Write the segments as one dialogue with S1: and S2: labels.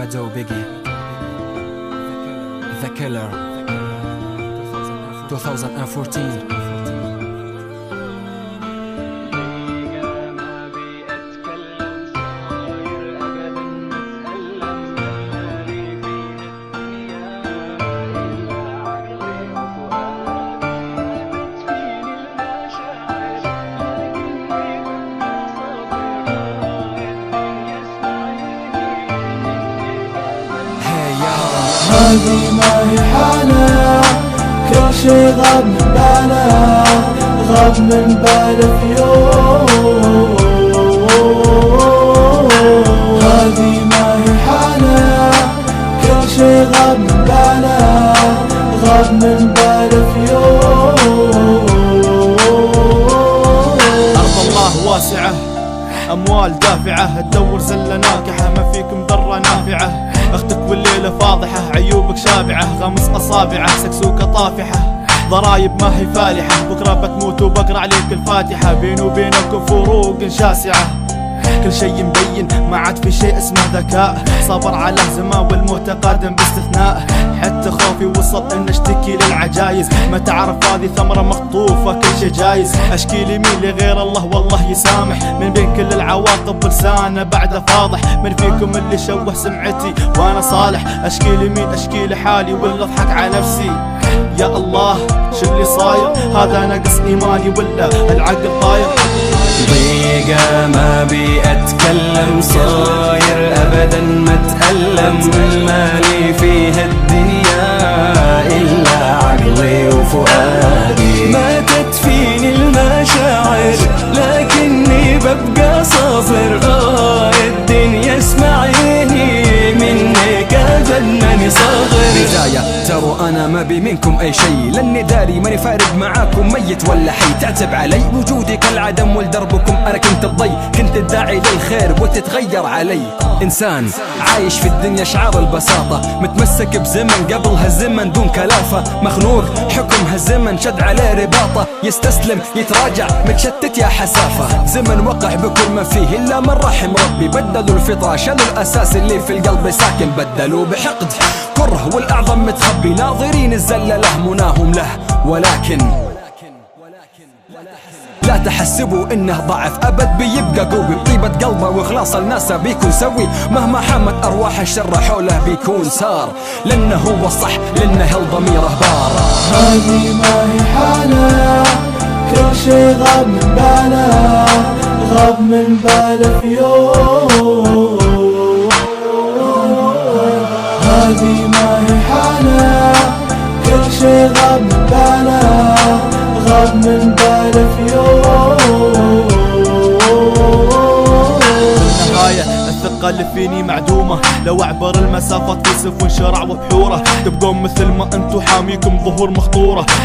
S1: Mado, Biggie, The Killer, 2014.
S2: هذه ما هي حالة، كل شي غاب من باله، غاب من باله في يوم. هذه ما هي حالة، كل شي غاب من باله، غاب من باله في يوم.
S3: أرض الله واسعة، أموال دافعة، تدور زلة ناكحة، ما فيكم ذرة نافعة. اختك والليلة فاضحة، عيوبك شابعة، غمس أصابعه، سكسوكة طافحة. ضرايب ما هي فالحة، بكرة بتموت وبقرأ عليك الفاتحة. بيني وبينكم فروق شاسعة، كل شي مبين، ما عاد في شيء اسمه ذكاء. صبر على زمان والموت قادم باستثناء. حتى خوفي وصل ان اشتكي للعجايز، ما تعرف هذه ثمرة مخطوفة، كل شي جايز. اشكي لمين لغير الله والله يسامح، من بين كل العواقب بلسانه بعده فاضح. من فيكم اللي شوه سمعتي وانا صالح؟ اشكي لمين؟ اشكي لحالي ولا اضحك على نفسي؟ يا الله شو اللي صاير؟ هذا نقص ايماني ولا العقل طاير؟
S4: ضيقة ما بي اتكلم، صاير ابدا ما اتألم. مالي فيها الدنيا الا عقلي وفؤادي. ماتت فيني المشاعر لكني ببقى صابر. الدنيا اسمعيني منك ابدا صاغر.
S1: بداية ترى انا ما بي منكم اي شيء، لاني داري ماني فارق معاكم ميت ولا حي. تعتب علي وجودي كالعدم ولدربكم، انا كنت الضي، كنت الداعي للخير وتتغير علي. انسان عايش في الدنيا شعار البساطة، متمسك بزمن قبل هالزمن دون كلافة. مخنوق حكم هالزمن شد عليه رباطة، يستسلم يتراجع متشتت يا حسافة. زمن وقع بكل ما فيه الا من رحم ربي، بدلوا الفطرة شالوا الاساس اللي في القلب ساكن، بدلوا بحقد كره والاعظم متخبي. ناظرين الزلة له مناهم له، ولكن لا تحسبوا انه ضعف ابد، بيبقى قوي بطيبة قلبه واخلاص الناس بيكون سوي. مهما حامت ارواح الشر حوله بيكون سار، لانه هو الصح لانه ضميره بار.
S2: هذه ما هي حالة، كل شي غاب من باله، غاب من باله في يوم. هذه ما هي حالة، كل شي غاب من باله، غاب من باله في يوم.
S3: النهاية الثقة اللي فيني معدومة، لو اعبر المسافات يوسف وانشرع وبحوره. تبقون مثل ما انتو حاميكم ظهور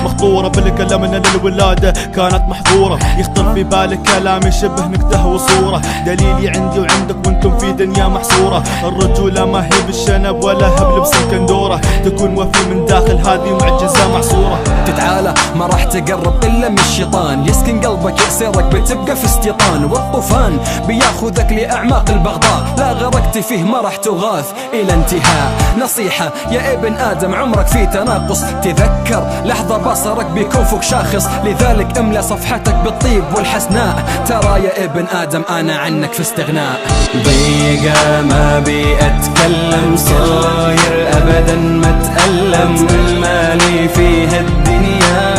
S3: مخطورة بالكلام ان للولادة كانت محظورة. يخطر في بالك كلامي شبه نكته وصورة، دليلي عندي وعندك وانتم في دنيا محصورة. الرجولة ما هي بالشنب ولا هبل بسكندورة، تكون وفي من داخل هذه معجزة معصورة.
S1: تتعالى ما راح تقرب الا من الشيطان، يسكن قلبك يأسرك بتبقى في استيطان. والطوفان بياخذك لاعماق البغضاء، لا غرقت فيه ما راح تغاث الى انتهاء. نصيحة يا ابن ادم عمرك في تناقص، تذكر لحظة بصرك بيكون فوق شاخص. لذلك املى صفحتك بالطيب والحسناء، ترى يا ابن ادم انا عنك في استغناء.
S4: ضيقة ما بي اتكلم، صاير ابدا ما اتألم. مالي فيها الدنيا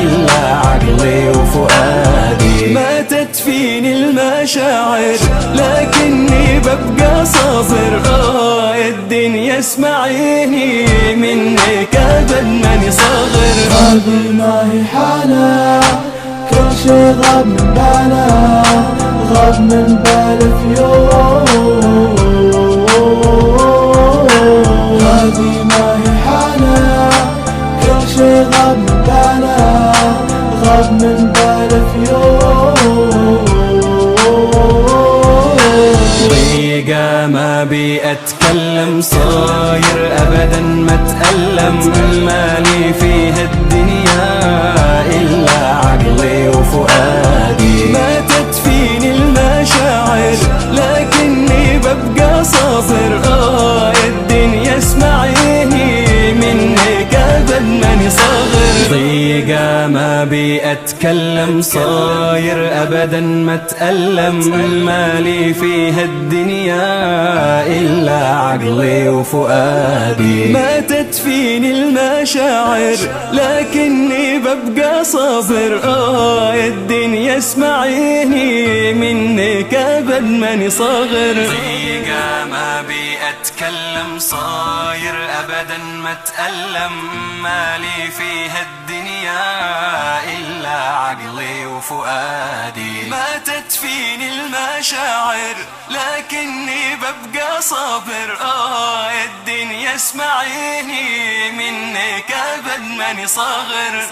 S4: الا عقلي وفؤادي. ماتت فيني المشاعر لكني ببقى صابر. الدنيا اسمعيني منك ابدا ماني صاغر.
S2: هذه ما هي حالة، كل شي غاب من باله، غاب من باله في يوم. هذه ما هي حالة، كل شي غاب من باله، غاب من باله في يوم.
S4: ضيقة ما بي اتكلم، صاير ابدا ما اتألم. مالي فيها الدنيا الا عقلي وفؤادي. ماتت فيني المشاعر لكني ببقى صابر. ما بي أتكلم صاير أبدا ما أتألم مالي في هالدنيا إلا عقلي وفؤادي ماتت فيني المشاعر لكني ببقى صابر الدنيا اسمعيني منك أبد ماني صاغر ضيقة ما بي أتكلم صاير أبدا ما أتألم مالي في هالدنيا إلا عقلي وفؤادي ماتت فيني المشاعر لكني ببقى صابر الدنيا اسمعيني منك أبد ماني صاغر